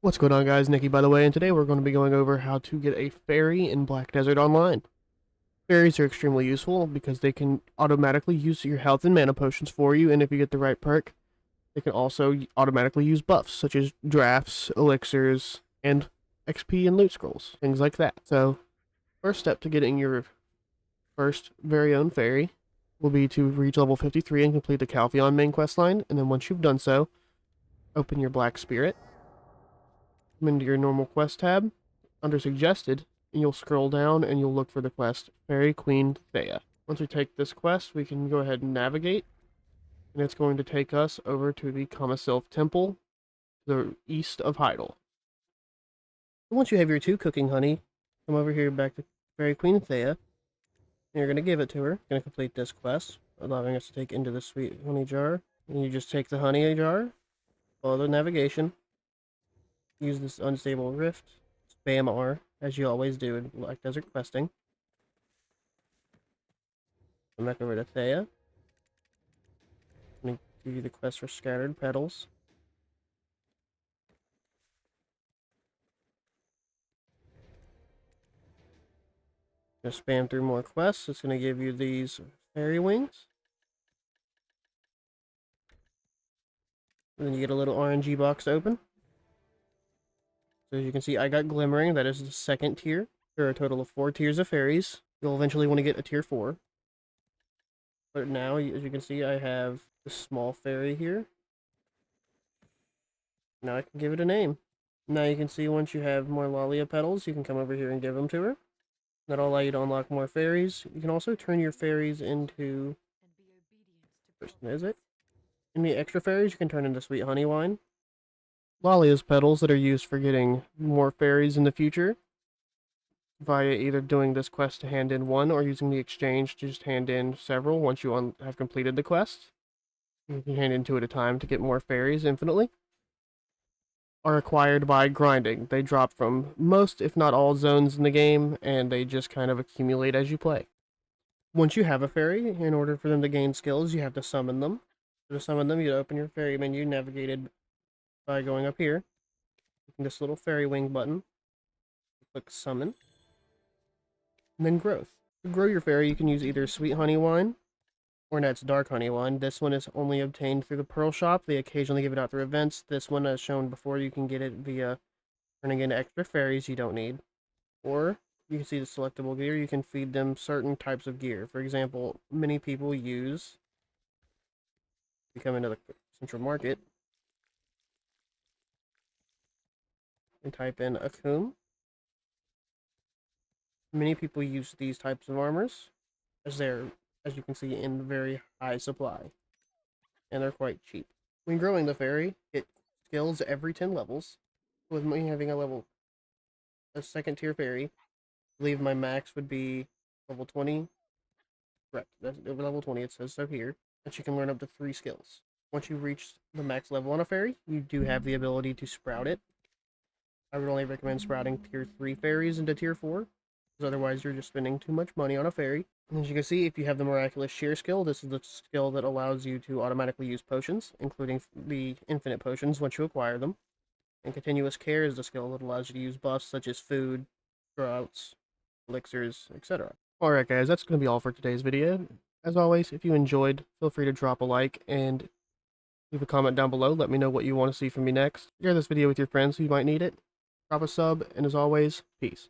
What's going on, guys? Nikki, by the way, and today we're going to be going over how to get a fairy in Black Desert Online. Fairies are extremely useful because they can automatically use your health and mana potions for you, and if you get the right perk, they can also automatically use buffs, such as drafts, elixirs, and XP and loot scrolls, things like that. So, first step to getting your first very own fairy will be to reach level 53 and complete the Calpheon main quest line, and then once you've done so, open your Black Spirit, come into your normal quest tab, under suggested, and you'll scroll down and you'll look for the quest Fairy Queen Thea. Once we take this quest, we can go ahead and navigate, and it's going to take us over to the Kamasilf Temple, to the east of Heidel. Once you have your 2 cooking honey, come over here back to Fairy Queen Thea, and you're going to give it to her. Going to complete this quest, allowing us to take into the sweet honey jar. And you just take the honey jar, follow the navigation, use this unstable rift, spam R, as you always do in Black Desert questing. Come back over to Thea. I'm going to give you the quest for Scattered Petals. Going to spam through more quests. It's going to give you these fairy wings. And then you get a little RNG box open. So as you can see, I got Glimmering. That is the 2nd tier. There are a total of 4 tiers of fairies. You'll eventually want to get a tier 4. But now, as you can see, I have the small fairy here. Now I can give it a name. Now you can see once you have more Lalia petals, you can come over here and give them to her. That'll allow you to unlock more fairies. You can also turn your fairies into... Is it? Any extra fairies you can turn into Sweet Honey Wine. Lalia's petals that are used for getting more fairies in the future via either doing this quest to hand in 1 or using the exchange to just hand in several once you have completed the quest. You can hand in 2 at a time to get more fairies infinitely. Are acquired by grinding. They drop from most, if not all, zones in the game, and they just kind of accumulate as you play. Once you have a fairy, in order for them to gain skills, you have to summon them. To summon them, you open your fairy menu, navigated by going up here, clicking this little fairy wing button, click summon, and then growth. To grow your fairy, you can use either Sweet Honey Wine or Net's Dark Honey Wine. This one is only obtained through the Pearl Shop. They occasionally give it out through events. This one, as shown before, you can get it via turning in extra fairies you don't need. Or, you can see the selectable gear, you can feed them certain types of gear. For example, many people use, you come into the central market, and type in Akum. Many people use these types of armors, as they're, as you can see, in very high supply. And they're quite cheap. When growing the fairy, it skills every 10 levels. With me having a 2nd tier fairy, I believe my max would be level 20. Correct. That's level 20, it says so here. And she can learn up to 3 skills. Once you reach the max level on a fairy, you do have the ability to sprout it. I would only recommend sprouting tier 3 fairies into tier 4, because otherwise you're just spending too much money on a fairy. And as you can see, if you have the Miraculous Shear skill, this is the skill that allows you to automatically use potions, including the infinite potions once you acquire them. And Continuous Care is the skill that allows you to use buffs such as food, droughts, elixirs, etc. Alright guys, that's going to be all for today's video. As always, if you enjoyed, feel free to drop a like and leave a comment down below. Let me know what you want to see from me next. Share this video with your friends who might need it. Drop a sub, and as always, peace.